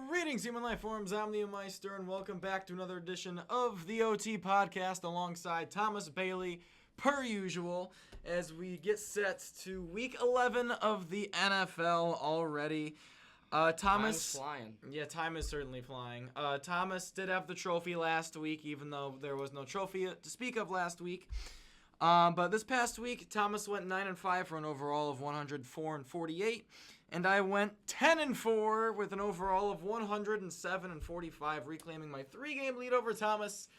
Greetings, human life forms. I'm the Meister, and welcome back to another edition of the OT Podcast alongside Thomas Bailey, per usual, as we get set to Week 11 of the NFL already. Thomas, Time's flying. Yeah, time is certainly flying. Thomas did have the trophy last week, even though there was no trophy to speak of last week. But this past week, Thomas went 9-5 for an overall of 104-48, and I went 10-4 with an overall of 107-45, reclaiming my 3-game lead over Thomas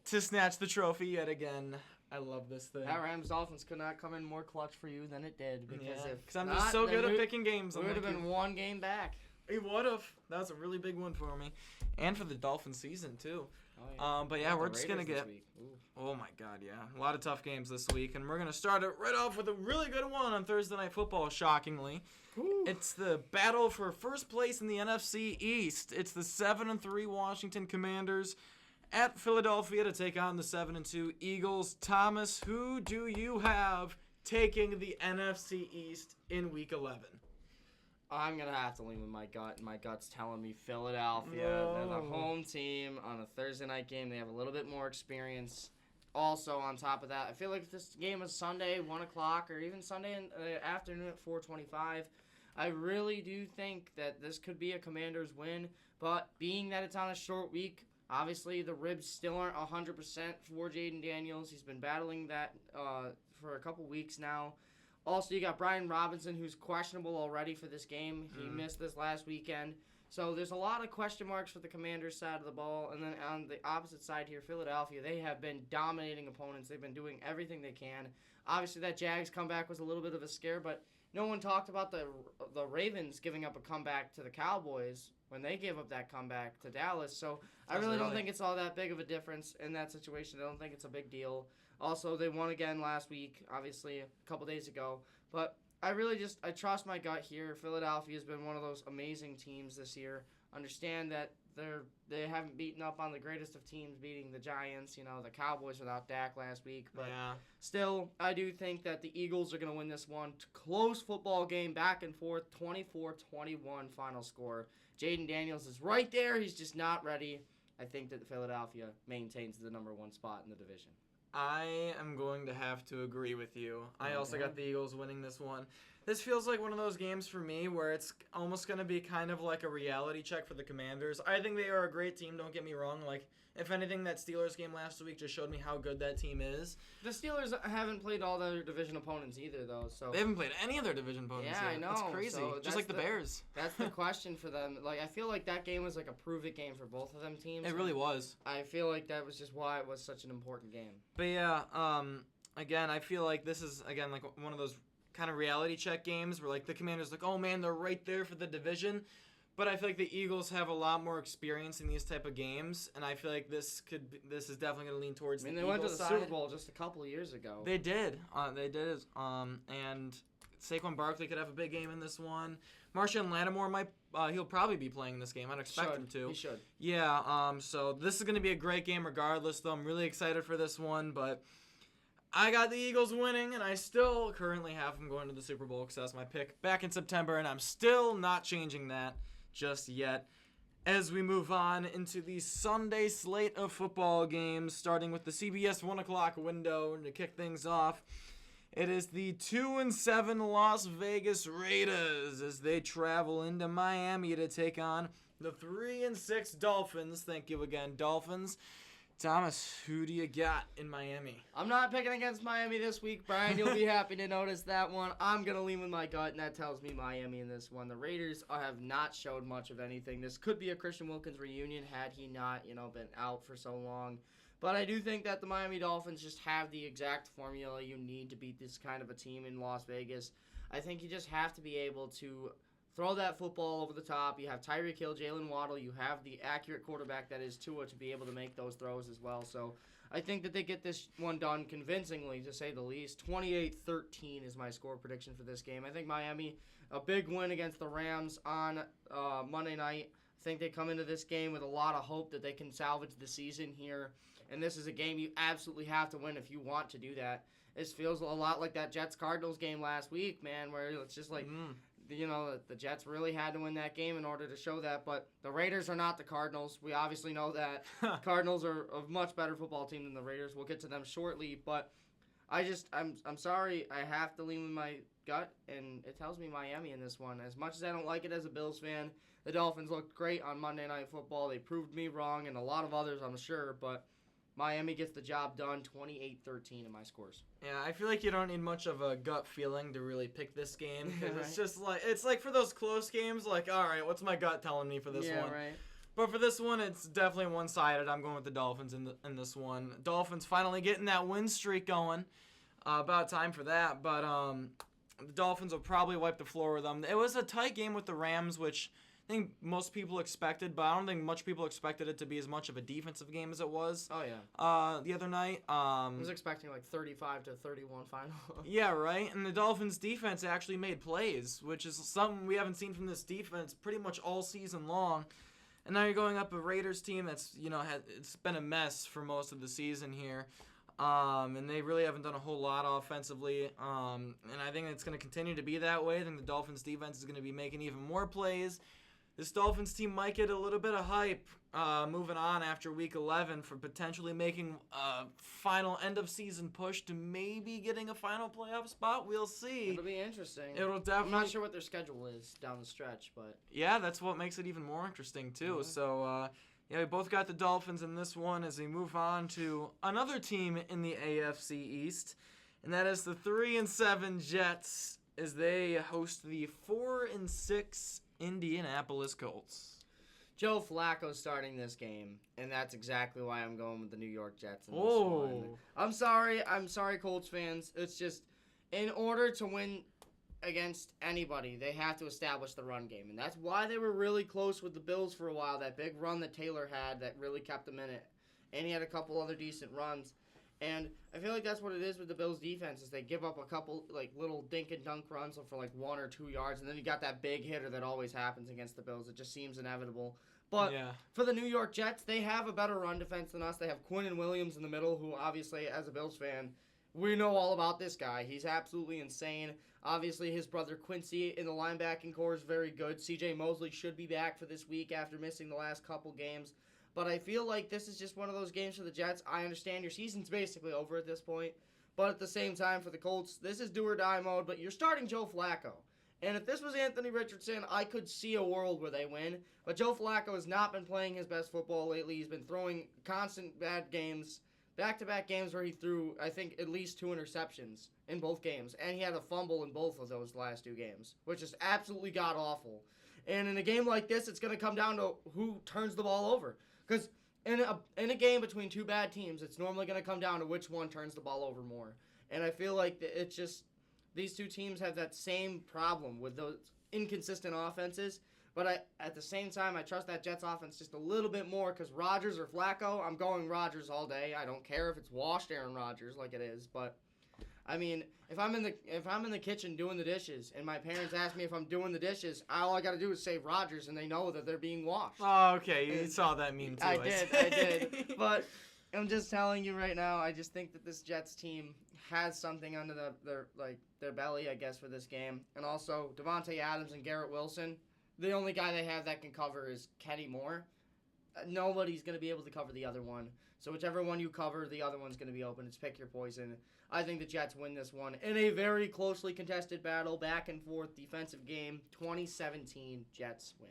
to snatch the trophy yet again. I love this thing. That Rams-Dolphins could not come in more clutch for you than it did, because I'm just so good at picking games. We would have been one game back. It would have. That was a really big one for me, and for the Dolphin season too. Oh, yeah. But yeah, we're just gonna get. Ooh. Oh my God, yeah, a lot of tough games this week, and we're gonna start it right off with a really good one on Thursday Night Football. Shockingly, it's the battle for first place in the NFC East. It's the 7-3 Washington Commanders at Philadelphia to take on the 7-2 Eagles. Thomas, who do you have taking the NFC East in Week 11? I'm going to have to lean with my gut, and my gut's telling me Philadelphia. No. They're the home team on a Thursday night game. They have a little bit more experience. Also, on top of that, I feel like if this game is Sunday, 1 o'clock, or even Sunday in the afternoon at 4:25, I really do think that this could be a Commanders win. But being that it's on a short week, obviously the ribs still aren't 100% for Jaden Daniels. He's been battling that for a couple weeks now. Also, you got Brian Robinson, who's questionable already for this game. He missed this last weekend. So there's a lot of question marks for the Commanders' side of the ball. And then on the opposite side here, Philadelphia, they have been dominating opponents. They've been doing everything they can. Obviously, that Jags comeback was a little bit of a scare, but no one talked about the Ravens giving up a comeback to the Cowboys when they gave up that comeback to Dallas. So I really don't think it's all that big of a difference in that situation. I don't think it's a big deal. Also, they won again last week, obviously, a couple days ago. But I trust my gut here. Philadelphia has been one of those amazing teams this year. Understand that they haven't beaten up on the greatest of teams, beating the Giants, the Cowboys without Dak last week. But still, I do think that the Eagles are going to win this one. Close football game, back and forth, 24-21 final score. Jaden Daniels is right there. He's just not ready. I think that Philadelphia maintains the number 1 spot in the division. I am going to have to agree with you. I also got the Eagles winning this one. This feels like one of those games for me where it's almost going to be kind of like a reality check for the Commanders. I think they are a great team, don't get me wrong. Like, if anything, that Steelers game last week just showed me how good that team is. The Steelers haven't played all their division opponents either, though. So they haven't played any of their division opponents yet. I know. That's crazy. So just like the Bears. That's the question for them. Like, I feel like that game was like a prove-it game for both of them teams. It really was. I feel like that was just why it was such an important game. But yeah, again, I feel like this is, again, like one of those kind of reality check games where, like, the Commanders like, oh, man, they're right there for the division. But I feel like the Eagles have a lot more experience in these type of games, and I feel like this is definitely going to lean towards the Eagles side. They went to the Super Bowl just a couple of years ago. They did. And Saquon Barkley could have a big game in this one. Marshawn Lattimore he'll probably be playing this game. I'd expect him to. He should. Yeah. So this is going to be a great game regardless, though. I'm really excited for this one, but I got the Eagles winning, and I still currently have them going to the Super Bowl because that's my pick back in September, and I'm still not changing that just yet. As we move on into the Sunday slate of football games, starting with the CBS 1 o'clock window, and to kick things off, it is the 2-7 Las Vegas Raiders as they travel into Miami to take on the 3-6 Dolphins. Thank you again, Dolphins. Thomas, who do you got in Miami? I'm not picking against Miami this week, Brian. You'll be happy to notice that one. I'm going to lean with my gut, and that tells me Miami in this one. The Raiders have not showed much of anything. This could be a Christian Wilkins reunion had he not, been out for so long. But I do think that the Miami Dolphins just have the exact formula you need to beat this kind of a team in Las Vegas. I think you just have to be able to throw that football over the top. You have Tyreek Hill, Jalen Waddle. You have the accurate quarterback that is Tua to be able to make those throws as well. So I think that they get this one done convincingly, to say the least. 28-13 is my score prediction for this game. I think Miami, a big win against the Rams on Monday night. I think they come into this game with a lot of hope that they can salvage the season here. And this is a game you absolutely have to win if you want to do that. This feels a lot like that Jets-Cardinals game last week, man, where it's just like the Jets really had to win that game in order to show that. But the Raiders are not the Cardinals. We obviously know that. Cardinals are a much better football team than the Raiders. We'll get to them shortly. But I'm sorry. I have to lean with my gut, and it tells me Miami in this one. As much as I don't like it as a Bills fan, the Dolphins looked great on Monday Night Football. They proved me wrong, and a lot of others, I'm sure. But Miami gets the job done, 28-13 in my scores. Yeah, I feel like you don't need much of a gut feeling to really pick this game. Cause Right. It's just like for those close games, like, all right, what's my gut telling me for this one? Right. But for this one, it's definitely one-sided. I'm going with the Dolphins in this one. Dolphins finally getting that win streak going. About time for that. But the Dolphins will probably wipe the floor with them. It was a tight game with the Rams, which I think most people expected, but I don't think much people expected it to be as much of a defensive game as it was. Oh, yeah. The other night. I was expecting like 35-31 final. Yeah, right. And the Dolphins' defense actually made plays, which is something we haven't seen from this defense pretty much all season long. And now you're going up a Raiders team that's it's been a mess for most of the season here. And they really haven't done a whole lot offensively. And I think it's going to continue to be that way. I think the Dolphins' defense is going to be making even more plays. This Dolphins team might get a little bit of hype moving on after Week 11 for potentially making a final end-of-season push to maybe getting a final playoff spot. We'll see. It'll be interesting. It'll definitely. I'm not sure what their schedule is down the stretch, but yeah, that's what makes it even more interesting too. Mhm. So yeah, we both got the Dolphins in this one as we move on to another team in the AFC East, and that is the 3-7 Jets as they host the 4-6 Indianapolis Colts. Joe Flacco starting this game, and that's exactly why I'm going with the New York Jets in this Oh. one. I'm sorry, Colts fans. It's just, in order to win against anybody, they have to establish the run game, and that's why they were really close with the Bills for a while. That big run that Taylor had that really kept them in it, and he had a couple other decent runs. And I feel like that's what it is with the Bills' defense is they give up a couple like little dink and dunk runs for like 1 or 2 yards, and then you got that big hitter that always happens against the Bills. It just seems inevitable. But Yeah. for the New York Jets, they have a better run defense than us. They have Quinn and Williams in the middle, who obviously, as a Bills fan, we know all about this guy. He's absolutely insane. Obviously, his brother Quincy in the linebacking core is very good. C.J. Mosley should be back for this week after missing the last couple games. But I feel like this is just one of those games for the Jets. I understand your season's basically over at this point. But at the same time, for the Colts, this is do or die mode. But you're starting Joe Flacco. And if this was Anthony Richardson, I could see a world where they win. But Joe Flacco has not been playing his best football lately. He's been throwing constant bad games. Back-to-back games where he threw, I think, at least 2 interceptions in both games. And he had a fumble in both of those last 2 games, which is absolutely god-awful. And in a game like this, it's going to come down to who turns the ball over. Because in a game between 2 bad teams, it's normally going to come down to which one turns the ball over more. And I feel like it's just these 2 teams have that same problem with those inconsistent offenses. But at the same time, I trust that Jets offense just a little bit more because Rodgers or Flacco, I'm going Rodgers all day. I don't care if it's washed Aaron Rodgers like it is. But, I mean, if I'm in the kitchen doing the dishes and my parents ask me if I'm doing the dishes, all I got to do is say Rodgers and they know that they're being washed. Oh, okay. You saw that meme too. I did. But I'm just telling you right now, I just think that this Jets team has something under their belly, I guess, for this game. And also, Devontae Adams and Garrett Wilson, the only guy they have that can cover is Kenny Moore. Nobody's going to be able to cover the other one. So whichever one you cover, the other one's going to be open. It's pick your poison. I think the Jets win this one in a very closely contested battle, back and forth defensive game. 2017 Jets win.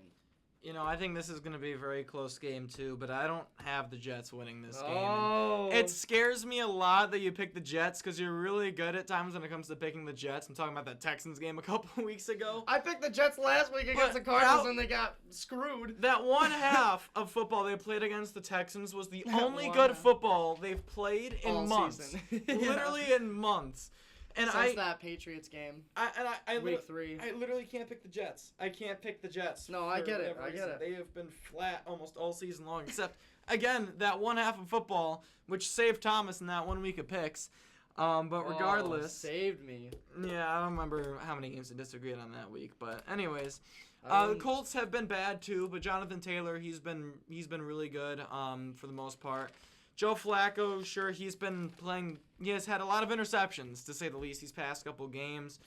You know, I think this is going to be a very close game, too, but I don't have the Jets winning this game. Oh. It scares me a lot that you pick the Jets because you're really good at times when it comes to picking the Jets. I'm talking about that Texans game a couple weeks ago. I picked the Jets last week against the Cardinals, and they got screwed. That one half of football they played against the Texans was the only one good half. football they've played in All months. season. Literally in months. And Since that Patriots game, week 3. I literally can't pick the Jets. I can't pick the Jets. No, I for get it. whatever I get reason. it. They have been flat almost all season long, except, again, that one half of football, which saved Thomas in that 1 week of picks. But regardless. Saved me. Yeah, I don't remember how many games they disagreed on that week. But anyways, the Colts have been bad too, but Jonathan Taylor, he's been really good for the most part. Joe Flacco, sure, he's been playing. He has had a lot of interceptions, to say the least, these past couple games.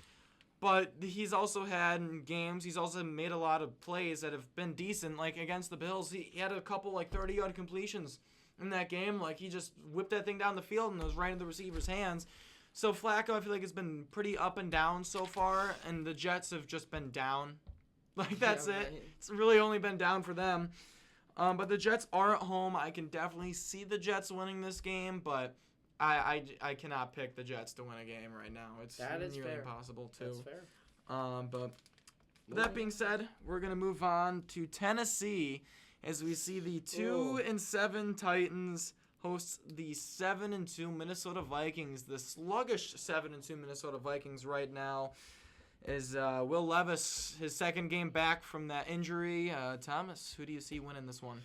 But he's also had in games, he's also made a lot of plays that have been decent. Like against the Bills, he had a couple like 30-yard completions in that game. Like he just whipped that thing down the field and it was right in the receiver's hands. So Flacco, I feel like, has been pretty up and down so far, and the Jets have just been down. Like that's it. It's really only been down for them. But the Jets are at home. I can definitely see the Jets winning this game, but I cannot pick the Jets to win a game right now. It's nearly impossible too. That's fair. But with that being said, we're gonna move on to Tennessee as we see the 2-7 Titans host the 7-2 Minnesota Vikings. The sluggish 7-2 Minnesota Vikings right now is Will Levis, his second game back from that injury. Thomas, who do you see winning this one?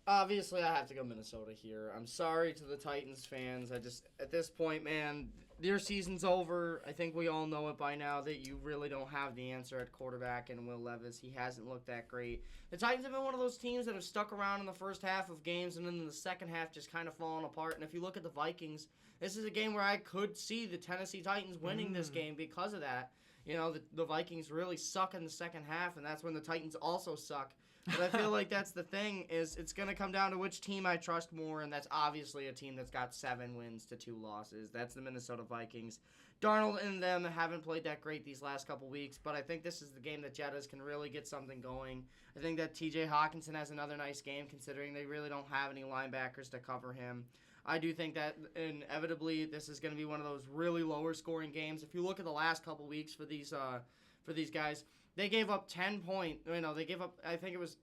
Obviously, I have to go Minnesota here. I'm sorry to the Titans fans. At this point, man, your season's over. I think we all know it by now that you really don't have the answer at quarterback in Will Levis. He hasn't looked that great. The Titans have been one of those teams that have stuck around in the first half of games and then in the second half just kind of fallen apart. And if you look at the Vikings, this is a game where I could see the Tennessee Titans winning this game because of that. You know, the Vikings really suck in the second half, and that's when the Titans also suck. But I feel like that's the thing, is it's going to come down to which team I trust more, and that's obviously a team that's got 7 wins to 2 losses. That's the Minnesota Vikings. Darnold and them haven't played that great these last couple weeks, but I think this is the game that Jettas can really get something going. I think that TJ Hawkinson has another nice game, considering they really don't have any linebackers to cover him. I do think that inevitably this is going to be one of those really lower scoring games. If you look at the last couple weeks for these guys, they gave up 10 points. They gave up, I think it was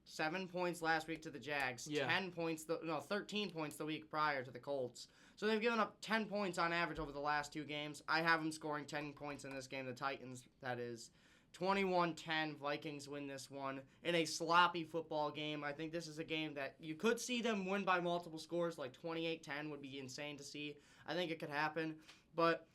7 points last week to the Jags. Yeah. 13 points the week prior to the Colts. So they've given up 10 points on average over the last 2 games. I have them scoring 10 points in this game. The Titans, that is. 21-10, Vikings win this one in a sloppy football game. I think this is a game that you could see them win by multiple scores, like 28-10 would be insane to see. I think it could happen. But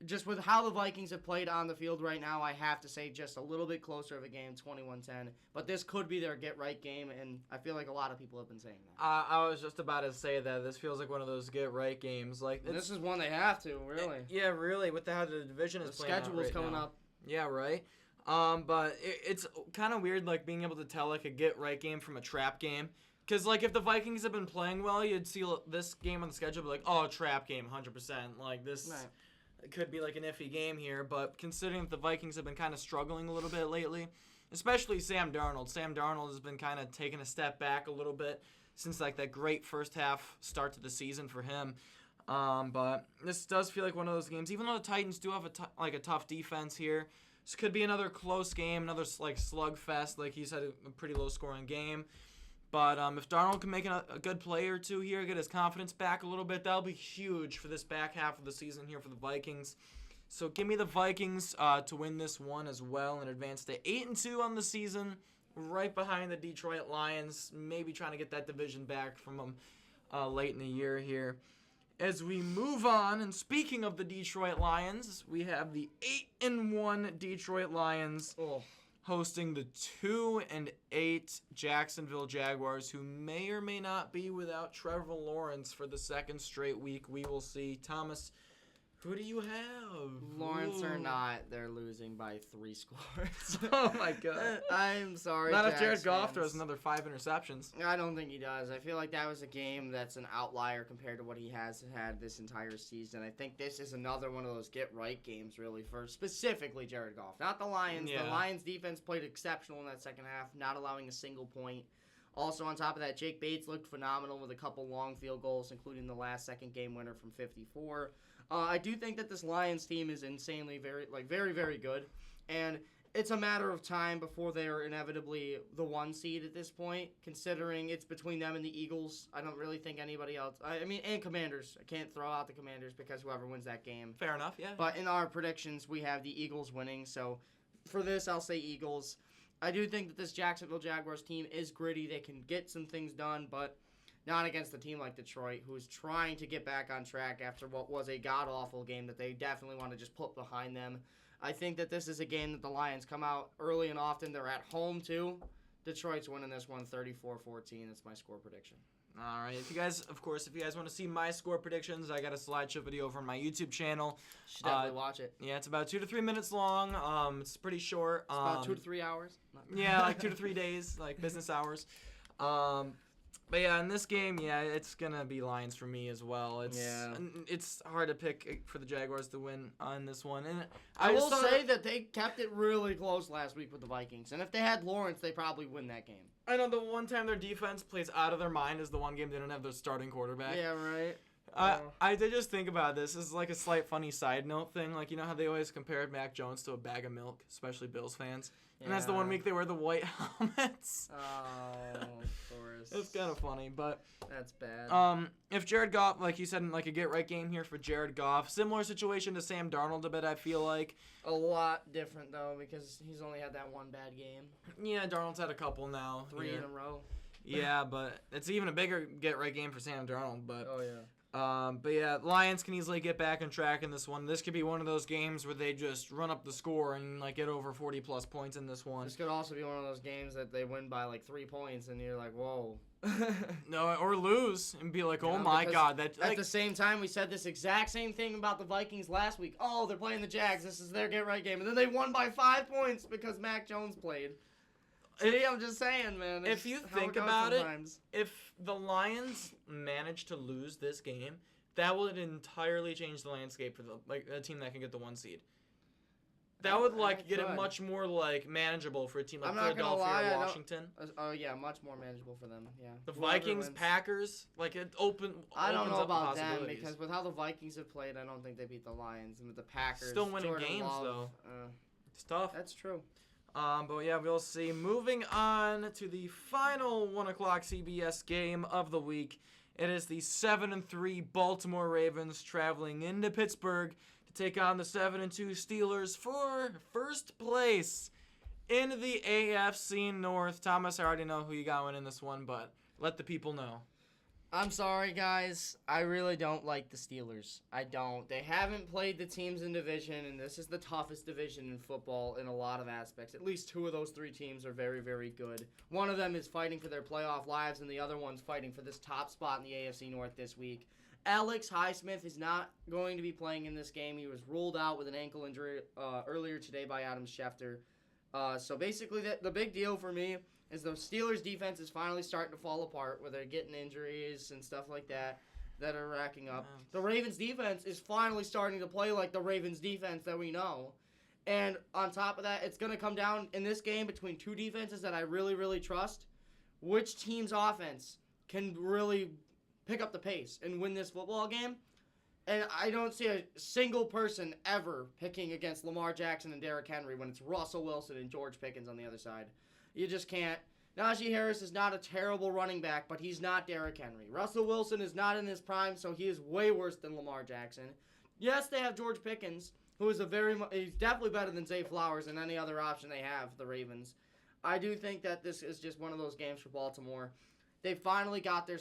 just with how the Vikings have played on the field right now, I have to say just a little bit closer of a game, 21-10. But this could be their get-right game, and I feel like a lot of people have been saying that. I was just about to say that. This feels like one of those get-right games. Like this is one they have to, really. Yeah, really, with how the division is playing out schedule's right coming now. up. Yeah, right. But it's kind of weird, like, being able to tell, like, a get-right game from a trap game. Because, like, if the Vikings have been playing well, you'd see this game on the schedule, be like, oh, trap game, 100%. Like, this could be, like, an iffy game here. But considering that the Vikings have been kind of struggling a little bit lately, especially Sam Darnold. Sam Darnold has been kind of taking a step back a little bit since, like, that great first half start to the season for him. But this does feel like one of those games, even though the Titans do have a tough defense here. This could be another close game, another like slugfest. Like he's had a pretty low-scoring game, but if Darnold can make a good play or two here, get his confidence back a little bit, that'll be huge for this back half of the season here for the Vikings. So give me the Vikings to win this one as well and advance to 8-2 on the season, right behind the Detroit Lions. Maybe trying to get that division back from them late in the year here. As we move on, and speaking of the Detroit Lions, we have the 8-1 Detroit Lions hosting the 2-8 Jacksonville Jaguars, who may or may not be without Trevor Lawrence for the second straight week. We will see. Thomas, who do you have? Lawrence or not, they're losing by 3 scores. Oh, my God. I'm sorry, not if Jared Jags Goff fans. throws another 5 interceptions. I don't think he does. I feel like that was a game that's an outlier compared to what he has had this entire season. I think this is another one of those get-right games, really, for specifically Jared Goff. Not the Lions. Yeah. The Lions' defense played exceptional in that second half, not allowing a single point. Also, on top of that, Jake Bates looked phenomenal with a couple long field goals, including the last second game winner from 54. I do think that this Lions team is insanely very, very good, and it's a matter of time before they are inevitably the 1 seed at this point, considering it's between them and the Eagles. I don't really think anybody else, and Commanders. I can't throw out the Commanders because whoever wins that game. Fair enough, yeah. But in our predictions, we have the Eagles winning, so for this, I'll say Eagles. I do think that this Jacksonville Jaguars team is gritty. They can get some things done, but not against a team like Detroit, who is trying to get back on track after what was a god-awful game that they definitely want to just put behind them. I think that this is a game that the Lions come out early and often. They're at home, too. Detroit's winning this one 34-14. That's my score prediction. All right. If you guys want to see my score predictions, I got a slideshow video over on my YouTube channel. Should definitely watch it. Yeah, it's about 2 to 3 minutes long. It's pretty short. It's about 2 to 3 hours. Yeah, like 2 to 3 days, like business hours. But yeah, in this game, it's gonna be Lions for me as well. It's hard to pick for the Jaguars to win on this one, and I will say that they kept it really close last week with the Vikings, and if they had Lawrence, they probably win that game. I know the one time their defense plays out of their mind is the one game they don't have their starting quarterback. Yeah, right. I did just think about this as like a slight funny side note thing. Like, you know how they always compared Mac Jones to a bag of milk, especially Bills fans? And that's the one week they wear the white helmets. Oh, of course. It's kind of funny, but that's bad. If Jared Goff, like you said, in like a get-right game here for Jared Goff, similar situation to Sam Darnold a bit, I feel like. A lot different, though, because he's only had that one bad game. Yeah, Darnold's had a couple now. 3 in a row. Yeah, but it's even a bigger get-right game for Sam Darnold. But oh, yeah. But yeah, Lions can easily get back on track in this one. This could be one of those games where they just run up the score and like get over 40+ points in this one. This could also be one of those games that they win by like 3 points and you're like, whoa. No, or lose and be like, oh my God. At the same time, we said this exact same thing about the Vikings last week. Oh, they're playing the Jags. This is their get-right game. And then they won by 5 points because Mac Jones played. See, I'm just saying, man. If you think about it, if the Lions manage to lose this game, that would entirely change the landscape for a team that can get the 1 seed. That would get it much more manageable for a team like Philadelphia or Washington. Oh yeah, much more manageable for them. Yeah. The Vikings, Packers, I don't know about them because with how the Vikings have played, I don't think they beat the Lions, and with the Packers still winning games though. It's tough. That's true. But yeah, we'll see. Moving on to the final 1 o'clock CBS game of the week. It is the 7-3 Baltimore Ravens traveling into Pittsburgh to take on the 7-2 Steelers for first place in the AFC North. Thomas, I already know who you got winning this one, but let the people know. I'm sorry, guys. I really don't like the Steelers. I don't. They haven't played the teams in division, and this is the toughest division in football in a lot of aspects. At least 2 of those 3 teams are very, very good. One of them is fighting for their playoff lives, and the other one's fighting for this top spot in the AFC North this week. Alex Highsmith is not going to be playing in this game. He was ruled out with an ankle injury earlier today by Adam Schefter. So basically, the big deal for me is the Steelers' defense is finally starting to fall apart, where they're getting injuries and stuff like that are racking up. The Ravens' defense is finally starting to play like the Ravens' defense that we know. And on top of that, it's going to come down in this game between 2 defenses that I really, really trust. Which team's offense can really pick up the pace and win this football game? And I don't see a single person ever picking against Lamar Jackson and Derrick Henry when it's Russell Wilson and George Pickens on the other side. You just can't. Najee Harris is not a terrible running back, but he's not Derrick Henry. Russell Wilson is not in his prime, so he is way worse than Lamar Jackson. Yes, they have George Pickens, who is he's definitely better than Zay Flowers and any other option they have, the Ravens. I do think that this is just one of those games for Baltimore. They finally got their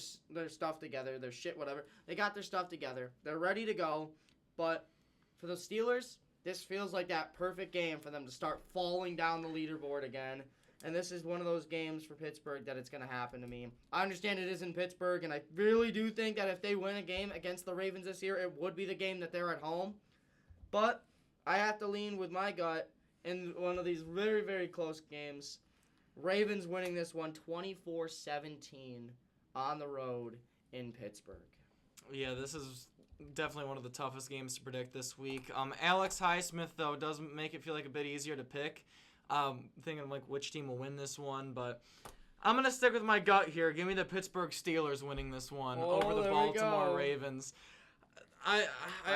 stuff together, their shit, whatever. They got their stuff together. They're ready to go, but for the Steelers, this feels like that perfect game for them to start falling down the leaderboard again. And this is one of those games for Pittsburgh that it's going to happen to me. I understand it is in Pittsburgh, and I really do think that if they win a game against the Ravens this year, it would be the game that they're at home. But I have to lean with my gut in one of these very, very close games. Ravens winning this one 24-17 on the road in Pittsburgh. Yeah, this is definitely one of the toughest games to predict this week. Alex Highsmith, though, does make it feel like a bit easier to pick. Thinking which team will win this one, but I'm gonna stick with my gut here. Give me the Pittsburgh Steelers winning this one over the Baltimore Ravens. I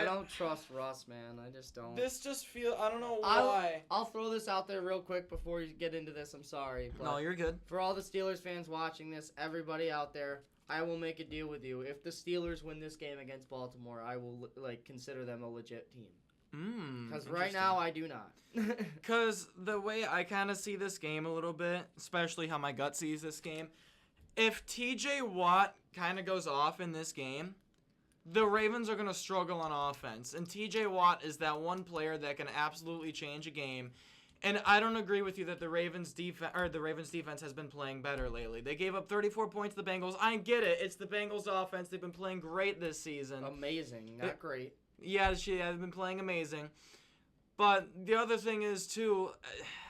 don't trust Russ, man. I just don't. This just I don't know why. I'll throw this out there real quick before you get into this. I'm sorry. No, you're good. For all the Steelers fans watching this, everybody out there, I will make a deal with you. If the Steelers win this game against Baltimore, I will consider them a legit team. Because right now I do not. Because the way I kind of see this game a little bit, especially how my gut sees this game, if TJ Watt kind of goes off in this game, the Ravens are going to struggle on offense. And TJ Watt is that one player that can absolutely change a game. And I don't agree with you that the Ravens defense has been playing better lately. They gave up 34 points to the Bengals. I get it. It's the Bengals offense. They've been playing great this season. Amazing, not great. Yeah, they've been playing amazing. But the other thing is, too,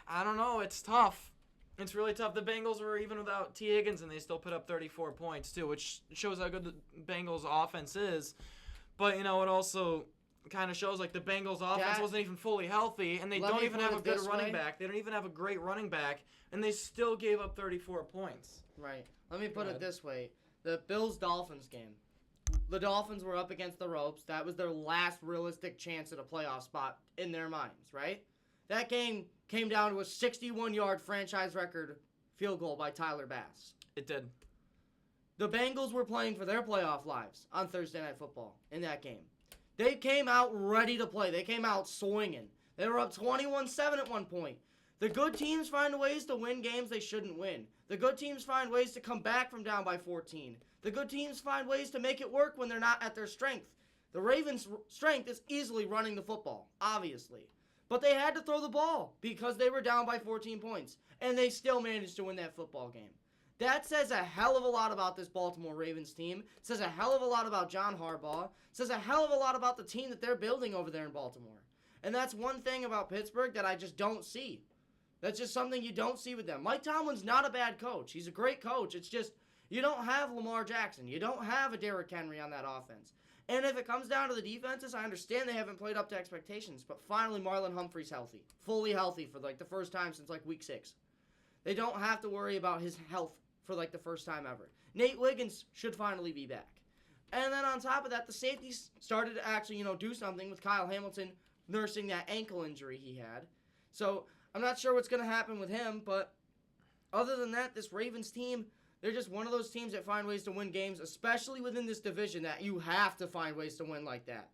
I don't know. It's tough. It's really tough. The Bengals were even without T. Higgins, and they still put up 34 points, too, which shows how good the Bengals offense is. But, it also kind of shows, like, the Bengals offense wasn't even fully healthy, and they don't even have a good running back. They don't even have a great running back, and they still gave up 34 points. Right. Let me put it this way. The Bills-Dolphins game. The Dolphins were up against the ropes. That was their last realistic chance at a playoff spot in their minds, right? That game came down to a 61-yard franchise record field goal by Tyler Bass. It did. The Bengals were playing for their playoff lives on Thursday Night Football in that game. They came out ready to play. They came out swinging. They were up 21-7 at one point. The good teams find ways to win games they shouldn't win. The good teams find ways to come back from down by 14. The good teams find ways to make it work when they're not at their strength. The Ravens' strength is easily running the football, obviously. But they had to throw the ball because they were down by 14 points. And they still managed to win that football game. That says a hell of a lot about this Baltimore Ravens team. It says a hell of a lot about John Harbaugh. It says a hell of a lot about the team that they're building over there in Baltimore. And that's one thing about Pittsburgh that I just don't see. That's just something you don't see with them. Mike Tomlin's not a bad coach. He's a great coach. It's just you don't have Lamar Jackson. You don't have a Derrick Henry on that offense. And if it comes down to the defenses, I understand they haven't played up to expectations. But finally, Marlon Humphrey's healthy. Fully healthy for the first time since week 6. They don't have to worry about his health for the first time ever. Nate Wiggins should finally be back. And then on top of that, the safeties started to actually, do something with Kyle Hamilton nursing that ankle injury he had. So I'm not sure what's going to happen with him, but other than that, this Ravens team, they're just one of those teams that find ways to win games, especially within this division that you have to find ways to win like that.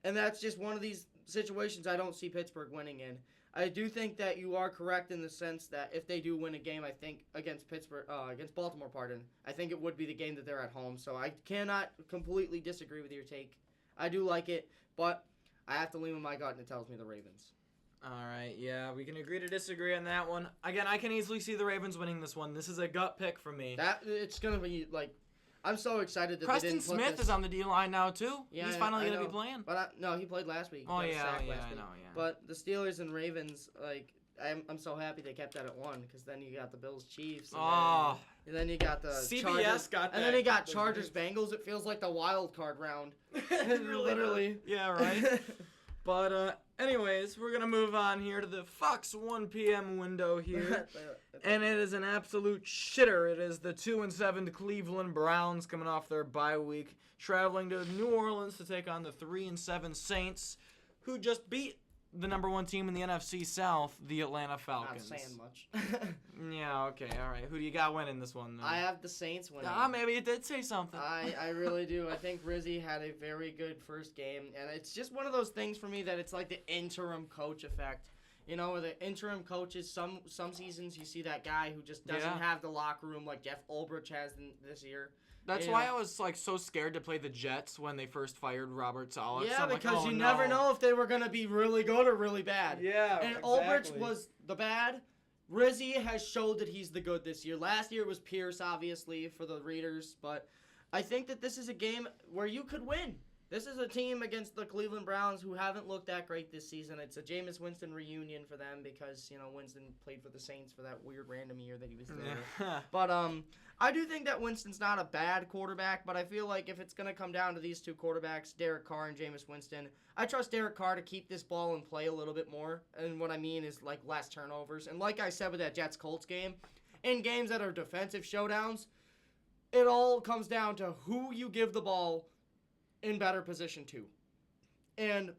And that's just one of these situations I don't see Pittsburgh winning in. I do think that you are correct in the sense that if they do win a game, I think against Baltimore, I think it would be the game that they're at home. So I cannot completely disagree with your take. I do like it, but I have to lean with my gut, and it tells me the Ravens. All right, yeah, we can agree to disagree on that one. Again, I can easily see the Ravens winning this one. This is a gut pick for me. It's gonna be I'm so excited that Preston they didn't put Smith is on the D line now too. Yeah, he's finally gonna be playing. But no, he played last week. Oh yeah, last week. I know, yeah. But the Steelers and Ravens, I'm so happy they kept that at 1 because then you got the Bills Chiefs. And then you got the CBS Chargers, got that. and then you got Chargers Bengals. It feels like the wild card round. Really Literally. Yeah, right. But anyways, we're gonna move on here to the Fox 1 p.m. window here, and it is an absolute shitter. It is the 2-7 Cleveland Browns coming off their bye week, traveling to New Orleans to take on the 3-7 Saints, who just beat the number 1 team in the NFC South, the Atlanta Falcons. Not saying much. Yeah, okay, all right. Who do you got winning this one, then? I have the Saints winning. Maybe it did say something. I really do. I think Rizzy had a very good first game, and it's just one of those things for me that it's like the interim coach effect. Where the interim coaches, some seasons you see that guy who just doesn't have the locker room like Jeff Ulbrich has this year. That's why I was so scared to play the Jets when they first fired Robert Saleh. Yeah, so because you never know if they were going to be really good or really bad. Yeah, and exactly. Ulbrich was the bad. Rizzy has showed that he's the good this year. Last year it was Pierce, obviously, for the Raiders. But I think that this is a game where you could win. This is a team against the Cleveland Browns who haven't looked that great this season. It's a Jameis Winston reunion for them because, Winston played for the Saints for that weird random year that he was there. But I do think that Winston's not a bad quarterback, but I feel like if it's going to come down to these two quarterbacks, Derek Carr and Jameis Winston, I trust Derek Carr to keep this ball in play a little bit more. And what I mean is less turnovers. And like I said with that Jets-Colts game, in games that are defensive showdowns, it all comes down to who you give the ball in better position to. And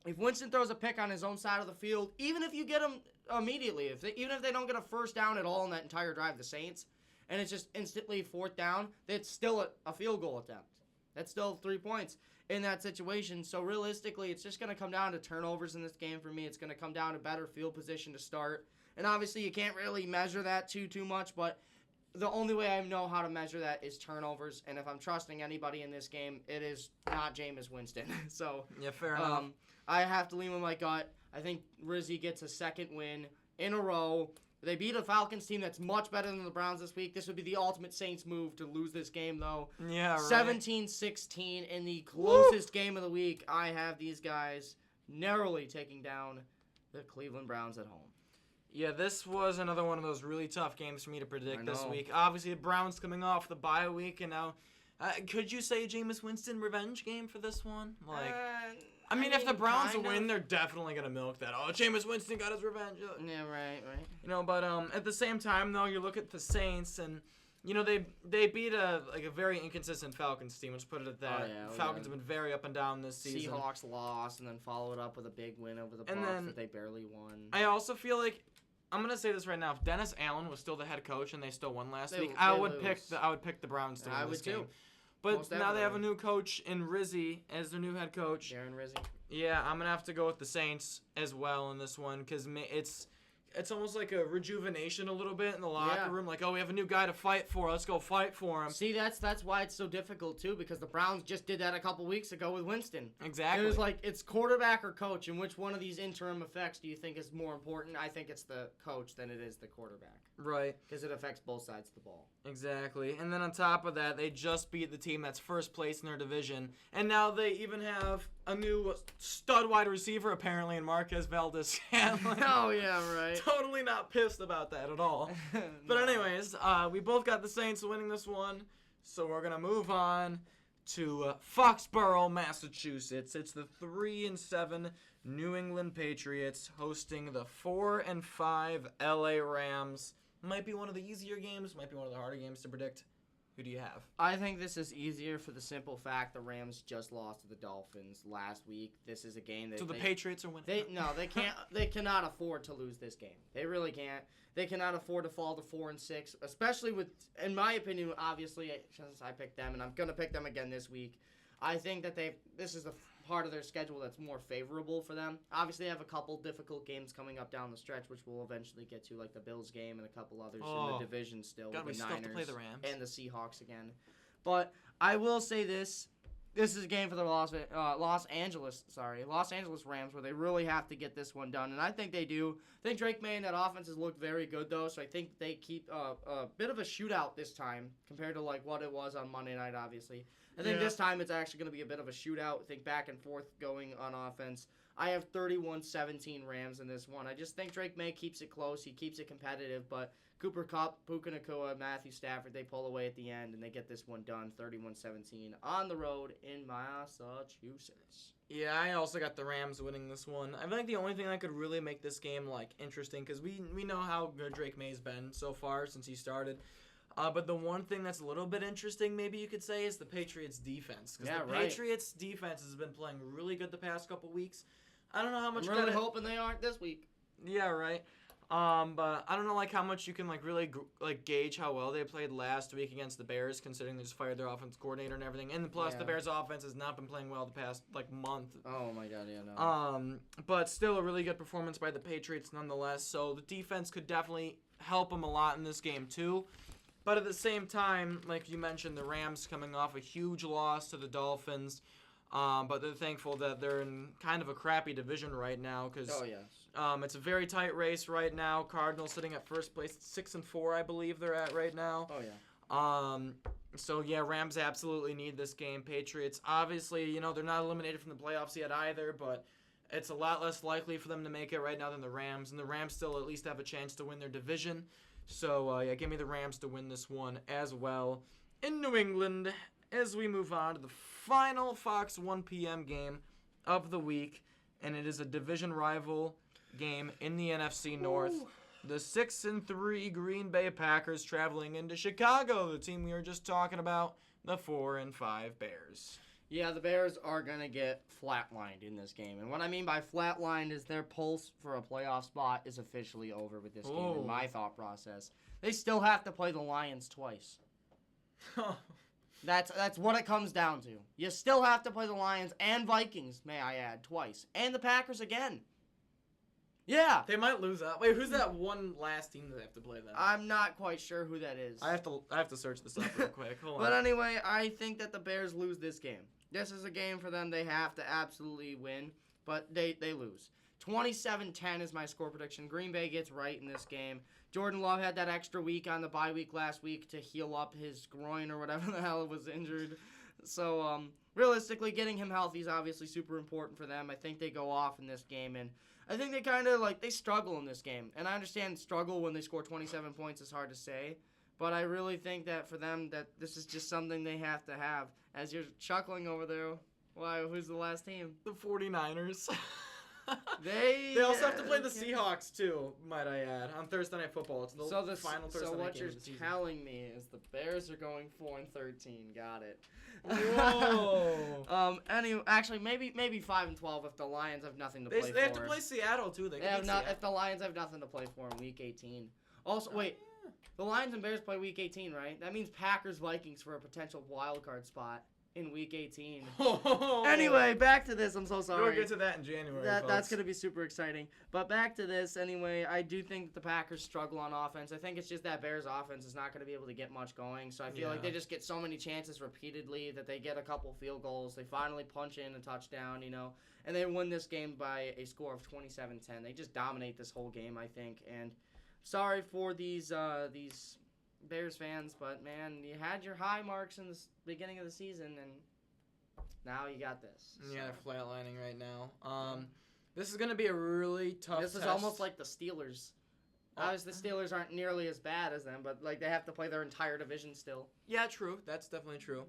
if Winston throws a pick on his own side of the field, even if you get him immediately, even if they don't get a first down at all in that entire drive, the Saints, and it's just instantly 4th down, it's still a field goal attempt. That's still 3 points in that situation. So realistically, it's just going to come down to turnovers in this game for me. It's going to come down to better field position to start. And obviously you can't really measure that too much, but the only way I know how to measure that is turnovers, and if I'm trusting anybody in this game, it is not Jameis Winston. So yeah, fair enough. I have to lean with my gut. I think Rizzy gets a second win in a row. They beat a Falcons team that's much better than the Browns this week. This would be the ultimate Saints move to lose this game, though. Yeah, right. 17-16 in the closest game of the week. I have these guys narrowly taking down the Cleveland Browns at home. Yeah, this was another one of those really tough games for me to predict this know. week. Obviously, the Browns coming off the bye week, and now, could you say Jameis Winston revenge game for this one? I mean, if the Browns win, they're definitely gonna milk that. Oh, Jameis Winston got his revenge. Yeah, right. But at the same time, though, you look at the Saints, and they beat a very inconsistent Falcons team. Let's put it at that. Oh, yeah, Falcons have been very up and down this season. Seahawks lost and then followed up with a big win over the Bucs that they barely won. I also feel like I'm gonna say this right now. If Dennis Allen was still the head coach and they still won last week, I would pick the Browns to win this game. Too. But Most now they have a definitely. new coach in Rizzy as their new head coach. Darren Rizzy. Yeah, I'm gonna have to go with the Saints as well in this one because it's almost like a rejuvenation a little bit in the locker room. Like, oh, we have a new guy to fight for. Let's go fight for him. See, that's why it's so difficult too, because the Browns just did that a couple weeks ago with Winston. Exactly. It was like it's quarterback or coach, and which one of these interim effects do you think is more important? I think it's the coach than it is the quarterback. Right. Because it affects both sides of the ball. Exactly. And then on top of that, they just beat the team that's first place in their division. And now they even have a new stud wide receiver, apparently, in Marquez Valdez-Scantling. Oh, yeah, right. Totally not pissed about that at all. No. But anyways, we both got the Saints winning this one. So we're going to move on to Foxborough, Massachusetts. It's the 3-7 New England Patriots hosting the 4-5 LA Rams. Might be one of the easier games, might be one of the harder games to predict. Who do you have? I think this is easier for the simple fact the Rams just lost to the Dolphins last week. This is a game that So the Patriots are winning. They can't. They cannot afford to lose this game. They really can't. They cannot afford to fall to 4-6, especially with, in my opinion, obviously since I picked them and I'm gonna pick them again this week. I think that this is the part of their schedule that's more favorable for them. Obviously, they have a couple difficult games coming up down the stretch, which we'll eventually get to, like the Bills game and a couple others in the division still with the Niners to play the Rams. and the Seahawks again. But I will say this. This is a game for the Los Angeles Rams where they really have to get this one done, and I think they do. I think Drake May and that offense has looked very good, though, so I think they keep a bit of a shootout this time compared to like what it was on Monday night, obviously. I think this time it's actually going to be a bit of a shootout. I think back and forth going on offense. I have 31-17 Rams in this one. I just think Drake May keeps it close. He keeps it competitive, but Cooper Kupp, Puka Nacua, Matthew Stafford, they pull away at the end, and they get this one done 31-17 on the road in Massachusetts. Yeah, I also got the Rams winning this one. I think the only thing that could really make this game interesting, because we know how good Drake May's been so far since he started. But the one thing that's a little bit interesting, maybe you could say, is the Patriots' defense. Because Patriots' defense has been playing really good the past couple weeks. I don't know how much. I'm really hoping they aren't this week. Yeah, right. But I don't know how much you can really gauge how well they played last week against the Bears, considering they just fired their offense coordinator and everything. And plus, the Bears' offense has not been playing well the past month. Oh my God, yeah, no. But still a really good performance by the Patriots nonetheless. So the defense could definitely help them a lot in this game too. But at the same time, like you mentioned, the Rams coming off a huge loss to the Dolphins. But they're thankful that they're in kind of a crappy division right now because it's a very tight race right now. Cardinals sitting at first place, 6-4, I believe they're at right now. Oh yeah. So yeah, Rams absolutely need this game. Patriots, obviously, they're not eliminated from the playoffs yet either, but it's a lot less likely for them to make it right now than the Rams, and the Rams still at least have a chance to win their division. So give me the Rams to win this one as well. In New England, as we move on to the final Fox 1 p.m. game of the week, and it is a division rival game in the NFC North. Ooh. The 6-3 Green Bay Packers traveling into Chicago, the team we were just talking about, the 4-5 Bears. Yeah, the Bears are going to get flatlined in this game. And what I mean by flatlined is their pulse for a playoff spot is officially over with this game in my thought process. They still have to play the Lions twice. That's what it comes down to. You still have to play the Lions and Vikings, may I add, twice. And the Packers again. Yeah. They might lose out. Wait, who's that one last team that they have to play then? I'm not quite sure who that is. I have to search this up real quick. Hold on. But anyway, I think that the Bears lose this game. This is a game for them they have to absolutely win, but they lose. 27-10 is my score prediction. Green Bay gets right in this game. Jordan Love had that extra week on the bye week last week to heal up his groin or whatever the hell was injured. So, realistically, getting him healthy is obviously super important for them. I think they go off in this game, and I think they kind of, they struggle in this game. And I understand struggle when they score 27 points is hard to say, but I really think that for them that this is just something they have to have. As you're chuckling over there, why, who's the last team? The 49ers. They also have to play the Seahawks too, might I add, on Thursday Night Football. It's the final Thursday night what game you're of the season. telling me is the Bears are going 4-13. Got it. Whoa. Actually, maybe 5-12 if the Lions have nothing to play for. They have to play Seattle too. If the Lions have nothing to play for in Week 18. Also, wait. Yeah. The Lions and Bears play Week 18, right? That means Packers-Vikings for a potential wild card spot in Week 18. Anyway, back to this. I'm so sorry. We'll get to that in January. That's going to be super exciting. But back to this anyway. I do think the Packers struggle on offense. I think it's just that Bears offense is not going to be able to get much going. So I feel like they just get so many chances repeatedly that they get a couple field goals. They finally punch in a touchdown, and they win this game by a score of 27-10. They just dominate this whole game, I think. And sorry for these Bears fans, but man, you had your high marks in the beginning of the season, and now you got this. Yeah, they're flatlining right now. This is gonna be a really tough. This is almost like the Steelers. Obviously, the Steelers aren't nearly as bad as them, but they have to play their entire division still. Yeah, true. That's definitely true.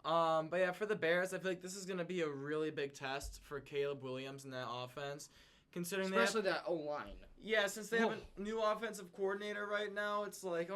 But yeah, for the Bears, I feel like this is gonna be a really big test for Caleb Williams and that offense, considering especially that O-line. Yeah, since they have a new offensive coordinator right now, it's like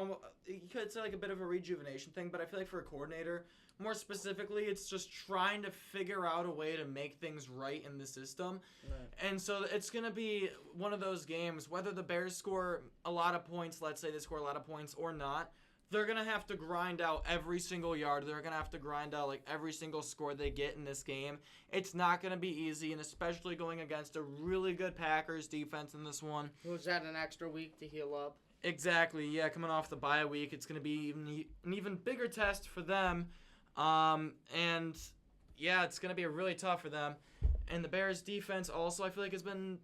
you could say like a bit of a rejuvenation thing, but I feel like for a coordinator, more specifically, it's just trying to figure out a way to make things right in the system. Right. And so it's going to be one of those games, whether the Bears score a lot of points, let's say they score a lot of points or not, they're going to have to grind out every single yard. They're going to have to grind out every single score they get in this game. It's not going to be easy, and especially going against a really good Packers defense in this one. Who's had an extra week to heal up. Exactly, yeah, coming off the bye week, it's going to be an even bigger test for them. And, yeah, it's going to be really tough for them. And the Bears defense also, I feel like, has been...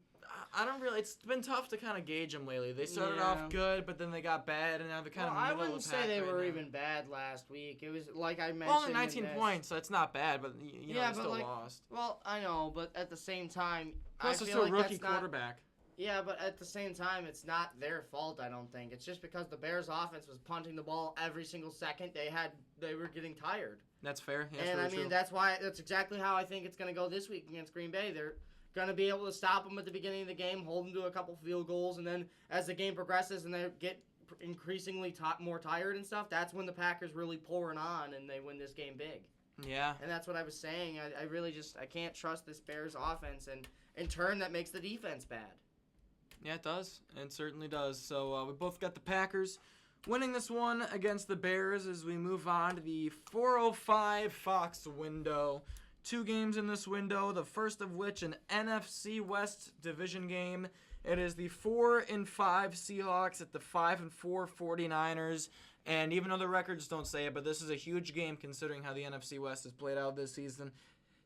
it's been tough to kind of gauge them lately. They started off good, but then they got bad, and now they're kind of middle of the pack. I wouldn't say they were even bad last week. It was like I mentioned. Only 19 points, so it's not bad, but they still lost. Well, I know, but at the same time, plus it's still a rookie quarterback. Yeah, but at the same time, it's not their fault. I don't think it's just because the Bears' offense was punting the ball every single second. They were getting tired. That's fair. Yeah, and true. That's exactly how I think it's going to go this week against Green Bay. They're going to be able to stop them at the beginning of the game, hold them to a couple field goals, and then as the game progresses and they get increasingly more tired and stuff, that's when the Packers really pouring on and they win this game big. Yeah. And that's what I was saying. I really I can't trust this Bears offense, and in turn that makes the defense bad. Yeah, it does. It certainly does. So we both got the Packers winning this one against the Bears as we move on to the 4:05 Fox window. 2 games in this window, the first of which an NFC West division game. It is the 4-5 Seahawks at the 5-4 49ers. And even though the records don't say it, but this is a huge game considering how the NFC West has played out this season.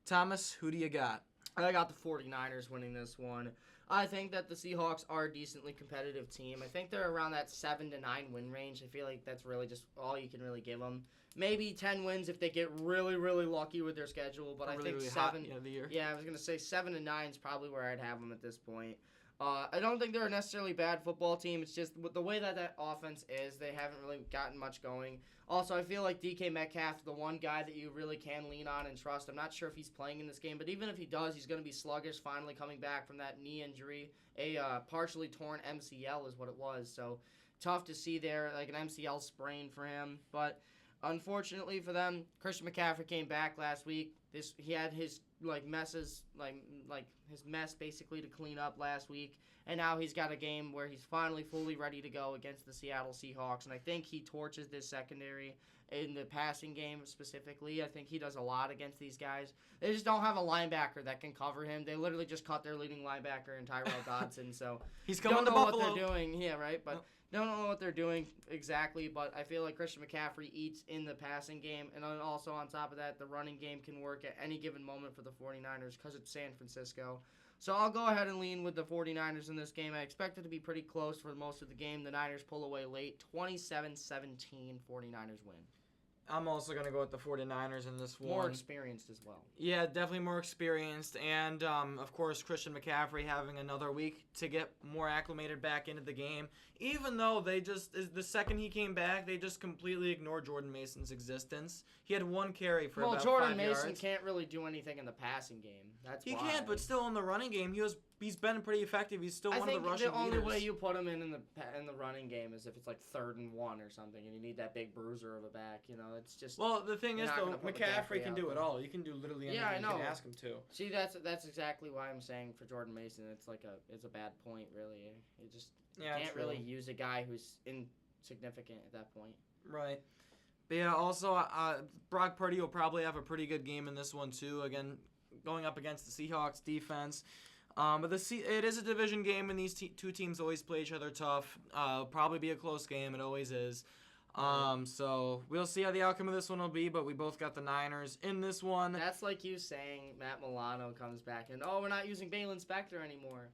Thomas, who do you got? I got the 49ers winning this one. I think that the Seahawks are a decently competitive team. I think they're around that 7-9 win range. I feel like that's really just all you can really give them. Maybe 10 wins if they get really, really lucky with their schedule. But I think really 7. Hot, the year. Yeah, I was gonna say 7-9 is probably where I'd have them at this point. I don't think they're a necessarily bad football team. It's just the way that offense is, they haven't really gotten much going. Also, I feel like DK Metcalf is the one guy that you really can lean on and trust. I'm not sure if he's playing in this game, but even if he does, he's going to be sluggish finally coming back from that knee injury. A partially torn MCL is what it was. So tough to see there, like an MCL sprain for him. But unfortunately for them, Christian McCaffrey came back last week. He had his messes, his mess basically to clean up last week, and now he's got a game where he's finally fully ready to go against the Seattle Seahawks, and I think he torches this secondary in the passing game specifically. I think he does a lot against these guys. They just don't have a linebacker that can cover him. They literally just cut their leading linebacker in Tyrell Dodson, so he's coming to Buffalo. Buffalo. What they're doing, yeah, right, but. Don't know what they're doing exactly, but I feel like Christian McCaffrey eats in the passing game, and then also on top of that, the running game can work at any given moment for the 49ers because it's San Francisco. So I'll go ahead and lean with the 49ers in this game. I expect it to be pretty close for most of the game. The Niners pull away late. 27-17, 49ers win. I'm also going to go with the 49ers in this one. More experienced as well. Yeah, definitely more experienced. And, of course, Christian McCaffrey having another week to get more acclimated back into the game. Even though the second he came back, they just completely ignored Jordan Mason's existence. He had one carry for about 5 yards. Jordan Mason can't really do anything in the passing game. He can't, but still in the running game, he's been pretty effective. He's still one of the rushing leaders. I think the only way you put him in the running game is if it's like 3rd and 1 or something, and you need that big bruiser of a back. It's just. Well, the thing is though, McCaffrey can do it all. You can do literally anything you can ask him to. See, that's exactly why I'm saying for Jordan Mason, it's a bad point really. You just can't really use a guy who's insignificant at that point. Right. But yeah, also Brock Purdy will probably have a pretty good game in this one too. Again, going up against the Seahawks defense. But it is a division game, and these two teams always play each other tough. It'll probably be a close game. It always is. So we'll see how the outcome of this one will be, but we both got the Niners in this one. That's like you saying Matt Milano comes back and, we're not using Balin Spector anymore.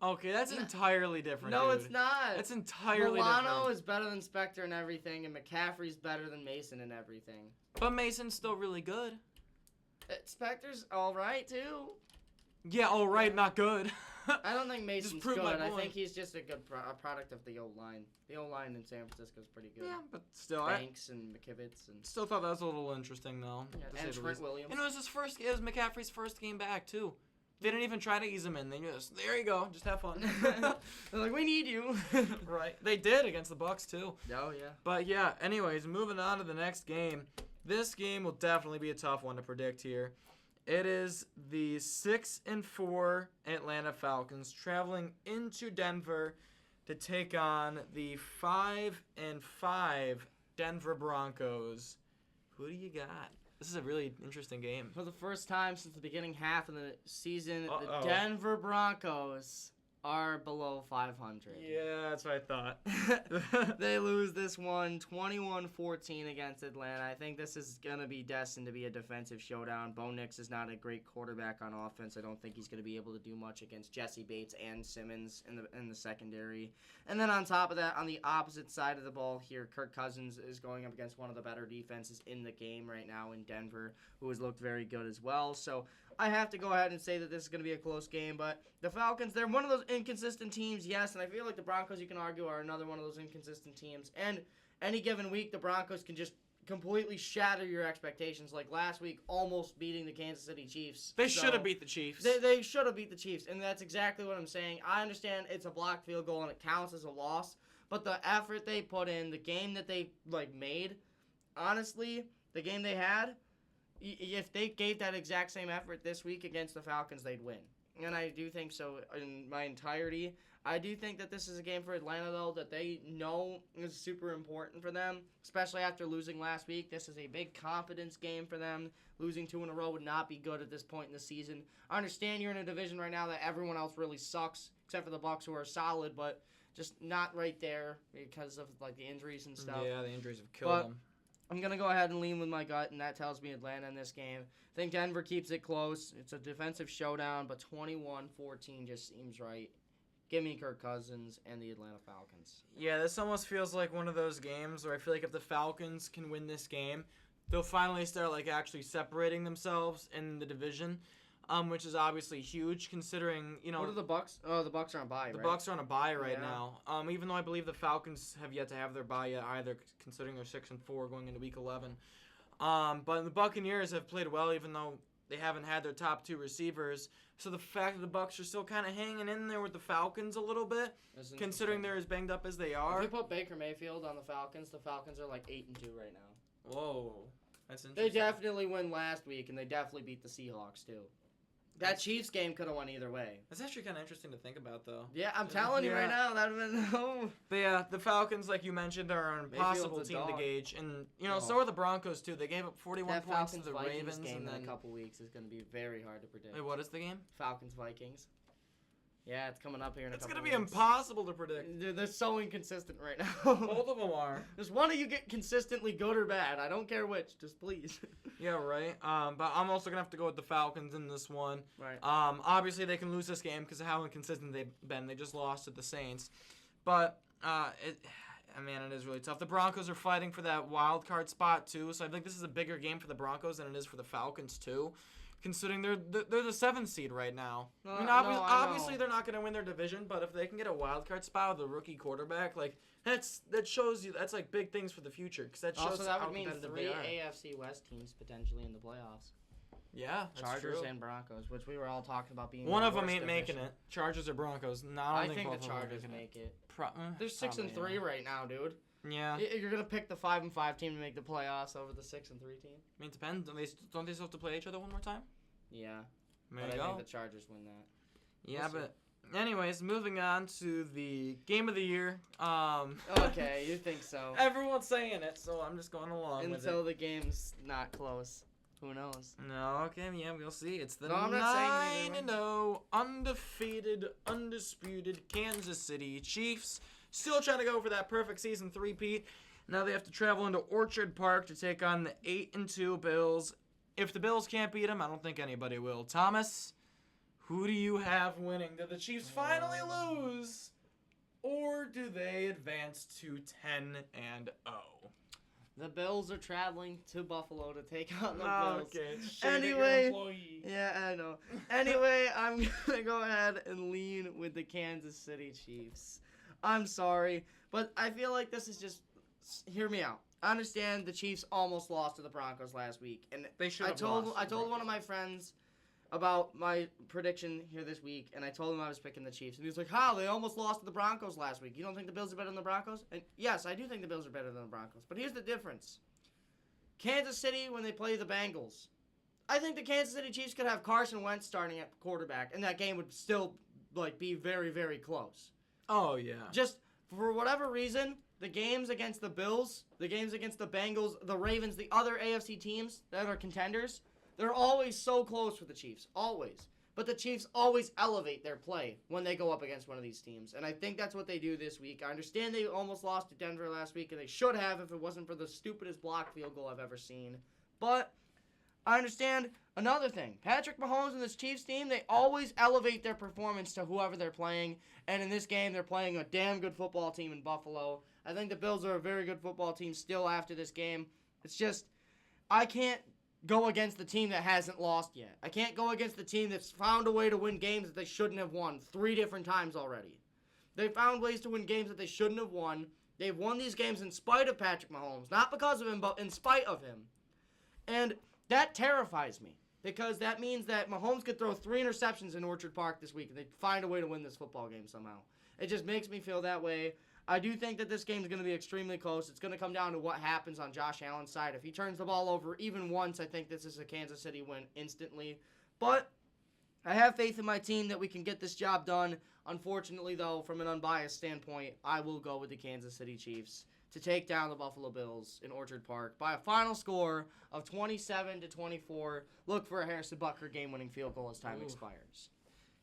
Okay, that's entirely different. No, dude. It's not. That's entirely different. Milano is better than Spector in everything, and McCaffrey's better than Mason in everything. But Mason's still really good. Spector's all right, too. Yeah, all right, not good. I don't think Mason's good. I think he's just a good product of the O-line. The O-line in San Francisco is pretty good. Yeah, but still. Banks and McKivitz. And still thought that was a little interesting, though. Yeah, and Trent Williams. And it was McCaffrey's first game back, too. They didn't even try to ease him in. They just, there you go, just have fun. They're like, we need you. Right. They did against the Bucs, too. Oh, yeah. But, yeah, anyways, moving on to the next game. This game will definitely be a tough one to predict here. It is the 6-4 Atlanta Falcons traveling into Denver to take on the 5-5 Denver Broncos. Who do you got? This is a really interesting game. For the first time since the beginning half of the season, the Denver Broncos are below 500. Yeah, that's what I thought. They lose this one 21-14 against Atlanta. I think this is going to be destined to be a defensive showdown. Bo Nix is not a great quarterback on offense. I don't think he's going to be able to do much against Jesse Bates and Simmons in the secondary. And then on top of that, on the opposite side of the ball here, Kirk Cousins is going up against one of the better defenses in the game right now in Denver, who has looked very good as well. So I have to go ahead and say that this is going to be a close game, but the Falcons, they're one of those inconsistent teams, yes, and I feel like the Broncos, you can argue, are another one of those inconsistent teams. And any given week, the Broncos can just completely shatter your expectations, like last week, almost beating the Kansas City Chiefs. They should have beat the Chiefs. They should have beat the Chiefs, and that's exactly what I'm saying. I understand it's a blocked field goal and it counts as a loss, but the effort they put in, the game that they made, honestly, the game they had, if they gave that exact same effort this week against the Falcons, they'd win. And I do think so in my entirety. I do think that this is a game for Atlanta, though, that they know is super important for them, especially after losing last week. This is a big confidence game for them. Losing 2 in a row would not be good at this point in the season. I understand you're in a division right now that everyone else really sucks, except for the Bucs, who are solid, but just not right there because of the injuries and stuff. Yeah, the injuries have killed them. I'm going to go ahead and lean with my gut, and that tells me Atlanta in this game. I think Denver keeps it close. It's a defensive showdown, but 21-14 just seems right. Give me Kirk Cousins and the Atlanta Falcons. Yeah, this almost feels like one of those games where I feel like if the Falcons can win this game, they'll finally start actually separating themselves in the division, which is obviously huge considering, What are the Bucs? Oh, the Bucs are on bye, The right? Bucs are on a bye right now. Even though I believe the Falcons have yet to have their bye yet either, considering they're 6-4 going into Week 11. But the Buccaneers have played well, even though they haven't had their top 2 receivers. So the fact that the Bucs are still kind of hanging in there with the Falcons a little bit, considering they're as banged up as they are. If you put Baker Mayfield on the Falcons are 8-2 right now. Whoa, that's interesting. They definitely win last week, and they definitely beat the Seahawks too. That Chiefs game could have won either way. That's actually kind of interesting to think about, though. Yeah, I'm telling you right now, that would have been no. But yeah, the Falcons, like you mentioned, are an impossible team to gauge, and so are the Broncos too. They gave up 41 points to the Ravens, game and then in a couple weeks is going to be very hard to predict. Wait, what is the game? Falcons Vikings. Yeah, it's coming up here in a It's couple going to be weeks. impossible to predict. They're so inconsistent right now. Both of them are. Just one of you get consistently good or bad. I don't care which. Just please. Yeah, right. But I'm also going to have to go with the Falcons in this one. Right. Obviously, they can lose this game because of how inconsistent they've been. They just lost to the Saints. But, man, it is really tough. The Broncos are fighting for that wild card spot, too. So I think this is a bigger game for the Broncos than it is for the Falcons, too. Considering they're the 7th seed right now. I mean, obviously they're not going to win their division, but if they can get a wild card spot with a rookie quarterback, like that shows you that's like big things for the future because that shows Also, that how would mean competitive 3 they are. AFC West teams potentially in the playoffs. Yeah, that's Chargers true. and Broncos, which we were all talking about being. One the of them worst ain't making division. it. Chargers or Broncos. No, I I don't think both the of them are Chargers making make it. They're They're 6-3 right now, dude. Yeah. You're gonna pick the 5-5 team to make the playoffs over the 6-3 team. I mean, it depends. Don't they still have to play each other one more time? Yeah. There But you I go. think the Chargers win that. Yeah, We'll but anyways, moving on to the game of the year. Okay, you think so? Everyone's saying it, so I'm just going along with it. Until the game's not close. Who knows? No, okay, yeah, we'll see. It's the No, I'm not saying either 9-0, undefeated, undisputed Kansas City Chiefs. Still trying to go for that perfect season three-peat. Now they have to travel into Orchard Park to take on the 8-2 Bills. If the Bills can't beat them, I don't think anybody will. Thomas, who do you have winning? Do the Chiefs finally lose? Or do they advance to 10-0? The Bills are traveling to Buffalo to take on the Bills. Okay. Anyway, yeah, I know. Anyway, I'm gonna go ahead and lean with the Kansas City Chiefs. I'm sorry, but I feel like this is just. Hear me out. I understand the Chiefs almost lost to the Broncos last week, and They should I have told lost I to the told one of my friends about my prediction here this week, and I told him I was picking the Chiefs, and he was like, "How? They almost lost to the Broncos last week. You don't think the Bills are better than the Broncos?" And yes, I do think the Bills are better than the Broncos, but here's the difference: Kansas City when they play the Bengals, I think the Kansas City Chiefs could have Carson Wentz starting at quarterback, and that game would still be very, very close. Oh, yeah. Just for whatever reason, the games against the Bills, the games against the Bengals, the Ravens, the other AFC teams that are contenders, they're always so close with the Chiefs. Always. But the Chiefs always elevate their play when they go up against one of these teams. And I think that's what they do this week. I understand they almost lost to Denver last week, and they should have if it wasn't for the stupidest blocked field goal I've ever seen. But I understand another thing. Patrick Mahomes and this Chiefs team, they always elevate their performance to whoever they're playing. And in this game, they're playing a damn good football team in Buffalo. I think the Bills are a very good football team still after this game. It's just, I can't go against the team that hasn't lost yet. I can't go against the team that's found a way to win games that they shouldn't have won 3 different times already. They found ways to win games that they shouldn't have won. They've won these games in spite of Patrick Mahomes. Not because of him, but in spite of him. And that terrifies me. Because that means that Mahomes could throw 3 interceptions in Orchard Park this week and they'd find a way to win this football game somehow. It just makes me feel that way. I do think that this game is going to be extremely close. It's going to come down to what happens on Josh Allen's side. If he turns the ball over even once, I think this is a Kansas City win instantly. But I have faith in my team that we can get this job done. Unfortunately, though, from an unbiased standpoint, I will go with the Kansas City Chiefs to take down the Buffalo Bills in Orchard Park by a final score of 27-24. Look for a Harrison Butker game-winning field goal as time expires.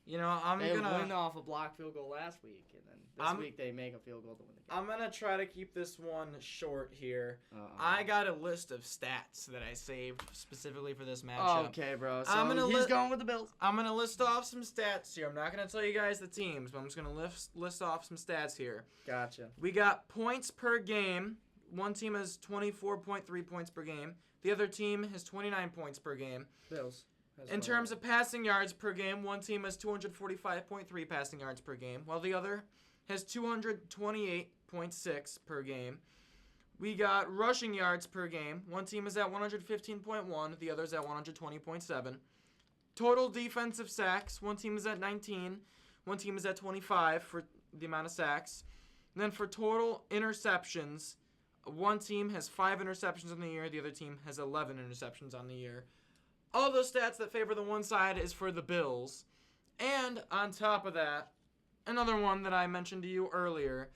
You know, They win off a blocked field goal last week, and then this week they make a field goal to win the game. I'm going to try to keep this one short here. I got a list of stats that I saved specifically for this matchup. Okay, bro. So he's going with the Bills. I'm going to list off some stats here. I'm not going to tell you guys the teams, but I'm just going to list off some stats here. Gotcha. We got points per game. One team has 24.3 points per game. The other team has 29 points per game. Bills. In terms of passing yards per game, one team has 245.3 passing yards per game, while the other has 228.6 per game. We got rushing yards per game. One team is at 115.1, the other is at 120.7. Total defensive sacks, one team is at 19, one team is at 25 for the amount of sacks. And then for total interceptions, one team has 5 interceptions on the year, the other team has 11 interceptions on the year. All those stats that favor the one side is for the Bills. And on top of that, another one that I mentioned to you earlier,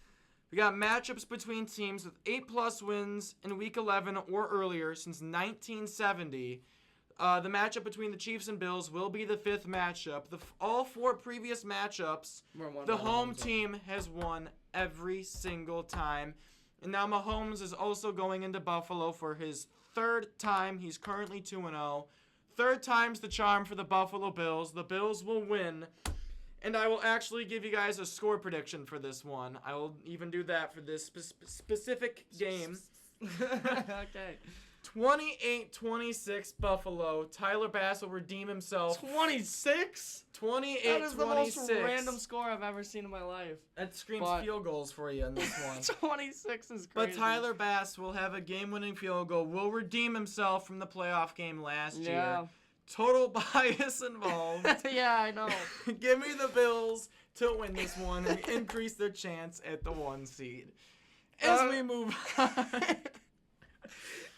we got matchups between teams with 8+ wins in Week 11 or earlier since 1970. The matchup between the Chiefs and Bills will be the 5th matchup. All 4 previous matchups, the home team has won every single time. And now Mahomes is also going into Buffalo for his 3rd time. He's currently 2-0. 3rd time's the charm for the Buffalo Bills. The Bills will win. And I will actually give you guys a score prediction for this one. I will even do that for this specific game. Okay. 28-26 Buffalo. Tyler Bass will redeem himself. 26? 28-26. That is the most random score I've ever seen in my life. That screams field goals for you in this one. 26 is crazy. But Tyler Bass will have a game-winning field goal. Will redeem himself from the playoff game last year. Total bias involved. Yeah, I know. Give me the Bills to win this one and increase their chance at the 1 seed. As we move on.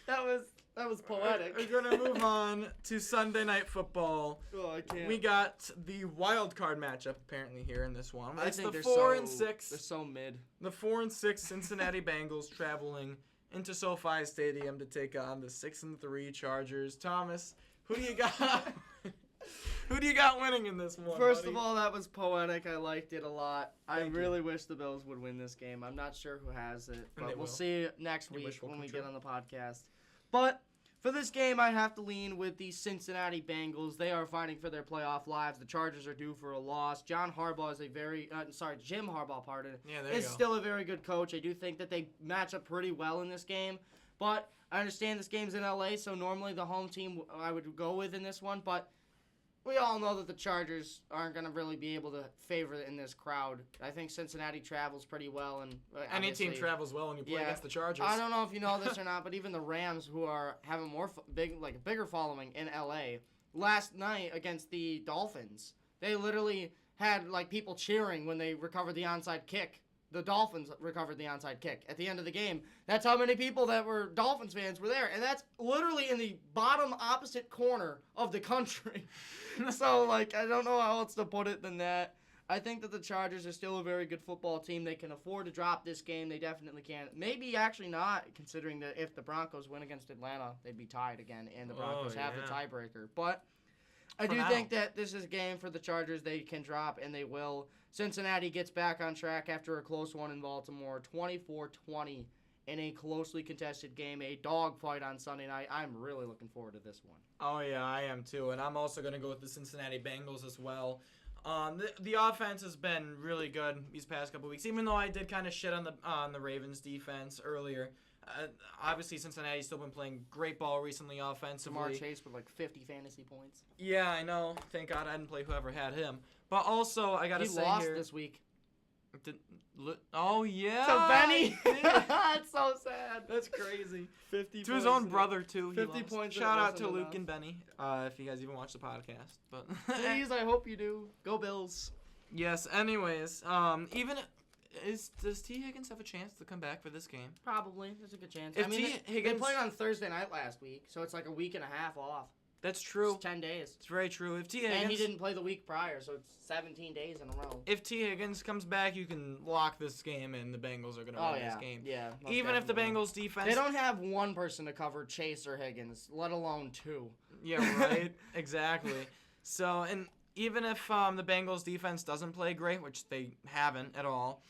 That was poetic. We're going to move on to Sunday Night Football. Oh, I can't. We got the wild card matchup apparently here in this one. I It's think the they're 4 and 6. They're so mid. The 4 and 6 Cincinnati Bengals traveling into SoFi Stadium to take on the 6 and 3 Chargers. Thomas, who do you got? Who do you got winning in this one? First buddy? of all, that was poetic. I liked it a lot. I Thank you. really wish the Bills would win this game. I'm not sure who has it, And they but we'll will. see next Your week wish will when come we true. get on the podcast. But for this game, I have to lean with the Cincinnati Bengals. They are fighting for their playoff lives. The Chargers are due for a loss. Jim Harbaugh, Yeah, there you is go. still a very good coach. I do think that they match up pretty well in this game. But I understand this game's in LA, so normally the home team I would go with in this one. But we all know that the Chargers aren't going to really be able to favor in this crowd. I think Cincinnati travels pretty well. And Any team obviously- travels well when you play against the Chargers. I don't know if you know this or not, but even the Rams, who are having a bigger following in LA, last night against the Dolphins, they literally had people cheering when they recovered the onside kick. The Dolphins recovered the onside kick at the end of the game. That's how many people that were Dolphins fans were there, and that's literally in the bottom opposite corner of the country. So I don't know how else to put it than that. I think that the Chargers are still a very good football team. They can afford to drop this game. They definitely can. Maybe actually not, considering that if the Broncos win against Atlanta, they'd be tied again, and the Broncos have the tiebreaker. But I do think that this is a game for the Chargers. They can drop, and they will. Cincinnati gets back on track after a close one in Baltimore, 24-20 in a closely contested game, a dogfight on Sunday night. I'm really looking forward to this one. Oh, yeah, I am too. And I'm also going to go with the Cincinnati Bengals as well. The offense has been really good these past couple weeks, even though I did kind of shit on the Ravens defense earlier. Obviously, Cincinnati's still been playing great ball recently offensively. Jamar Chase with 50 fantasy points. Yeah, I know. Thank God I didn't play whoever had him. But also, I got to say he lost here, this week. oh, yeah. To Benny. he did. That's so sad. That's crazy. 50 To his own brother, too. 50 points. Shout out to wasn't Luke enough. and Benny, if you guys even watch the podcast. But Please, I hope you do. Go Bills. Yes, anyways, does T. Higgins have a chance to come back for this game? Probably. There's a good chance. If they played on Thursday night last week, so it's a week and a half off. That's true. It's 10 days. It's very true. If T. Higgins, And he didn't play the week prior, so it's 17 days in a row. If T. Higgins comes back, you can lock this game, and the Bengals are going to win this game. Yeah. Even if the Bengals defense... They don't have one person to cover Chase or Higgins, let alone two. Yeah, right. Exactly. So, and even if the Bengals defense doesn't play great, which they haven't at all,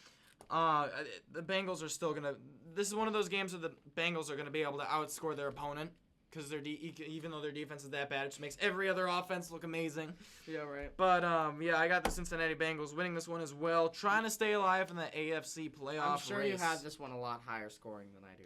the Bengals are still going to... This is one of those games where the Bengals are going to be able to outscore their opponent. Because even though their defense is that bad, it just makes every other offense look amazing. Yeah, right. But, yeah, I got the Cincinnati Bengals winning this one as well. Trying to stay alive in the AFC playoff I'm sure race. you have this one a lot higher scoring than I do.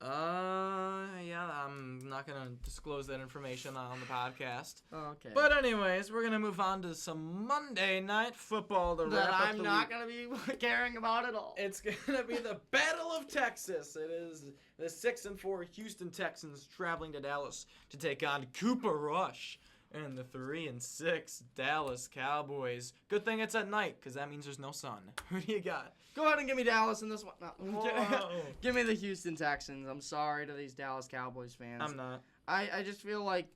Yeah, I'm not going to disclose that information on the podcast. Okay. But anyways, we're going to move on to some Monday Night Football to that wrap up I'm the not week. going to be caring about at all. It's going to be the Battle of Texas. It is the 6-4 Houston Texans traveling to Dallas to take on Cooper Rush and the 3-6 Dallas Cowboys. Good thing it's at night, because that means there's no sun. Who do you got? Go ahead and give me Dallas in this one. No. Whoa. Give me the Houston Texans. I'm sorry to these Dallas Cowboys fans. I'm not. I just feel like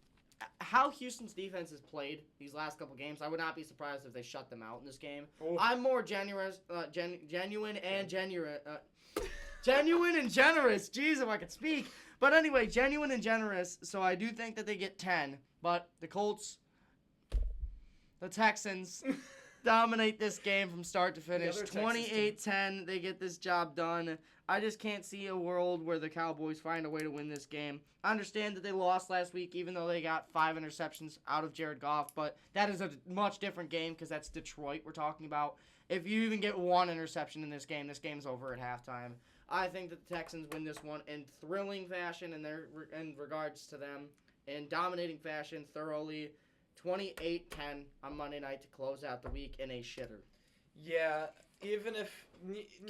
how Houston's defense has played these last couple games, I would not be surprised if they shut them out in this game. Oh. I'm more genuine and Genuine and generous. Jeez, if I could speak. But anyway, genuine and generous. So I do think that they get 10. But the Colts, the Texans, dominate this game from start to finish. 28-10. They get this job done. I just can't see a world where the Cowboys find a way to win this game. I understand that they lost last week, even though they got 5 interceptions out of Jared Goff. But that is a much different game because that's Detroit we're talking about. If you even get 1 interception in this game's over at halftime. I think that the Texans win this one in thrilling fashion in regards to them, in dominating fashion, thoroughly. 28-10 on Monday night to close out the week in a shitter. Yeah, even if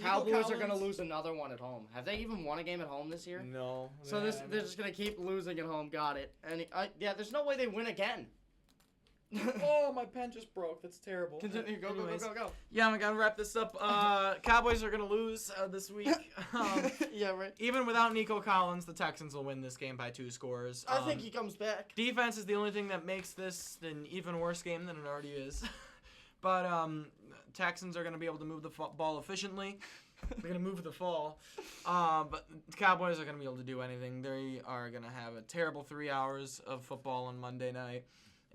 Cowboys are going to lose another one at home. Have they even won a game at home this year? No. So they're just going to keep losing at home. Got it. And there's no way they win again. Oh, my pen just broke. That's terrible. Continue. Go. Yeah, I'm going to wrap this up. Cowboys are going to lose this week. Yeah, right. Even without Nico Collins, the Texans will win this game by 2 scores. I think he comes back. Defense is the only thing that makes this an even worse game than it already is. But Texans are going to be able to move the ball efficiently. They're going to move the fall. But the Cowboys are going to be able to do anything. They are going to have a terrible 3 hours of football on Monday night.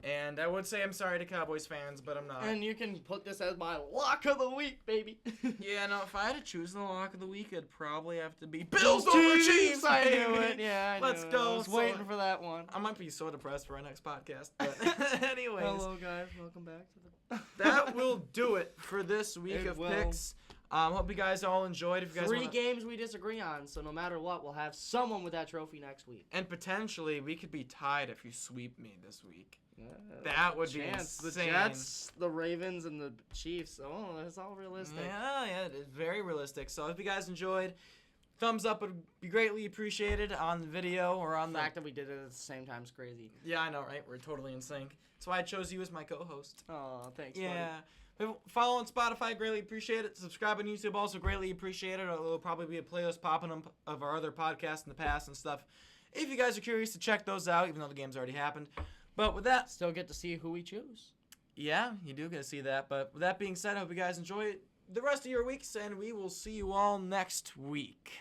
And I would say I'm sorry to Cowboys fans, but I'm not. And you can put this as my lock of the week, baby. Yeah, no, if I had to choose the lock of the week, it'd probably have to be Bills over Chiefs. I knew it. Yeah, Let's go. I was waiting for that one. I might be so depressed for our next podcast. But anyways. Hello, guys. Welcome back to the... That will do it for this week of picks. Hope you guys all enjoyed. If you guys 3 games we disagree on, so no matter what, we'll have someone with that trophy next week. And potentially, we could be tied if you sweep me this week. That would be insane. The Jets, the Ravens, and the Chiefs. Oh, that's all realistic. Yeah, it's very realistic. So if you guys enjoyed, thumbs up would be greatly appreciated on the video or on the fact that we did it at the same time is crazy. Yeah, I know, right? We're totally in sync. That's why I chose you as my co-host. Oh, thanks, yeah. Buddy. Follow on Spotify, greatly appreciate it. Subscribe on YouTube, also greatly appreciate it. There'll probably be a playlist popping up of our other podcasts in the past and stuff. If you guys are curious to check those out, even though the game's already happened. But with that... Still get to see who we choose. Yeah, you do get to see that. But with that being said, I hope you guys enjoy the rest of your weeks, and we will see you all next week.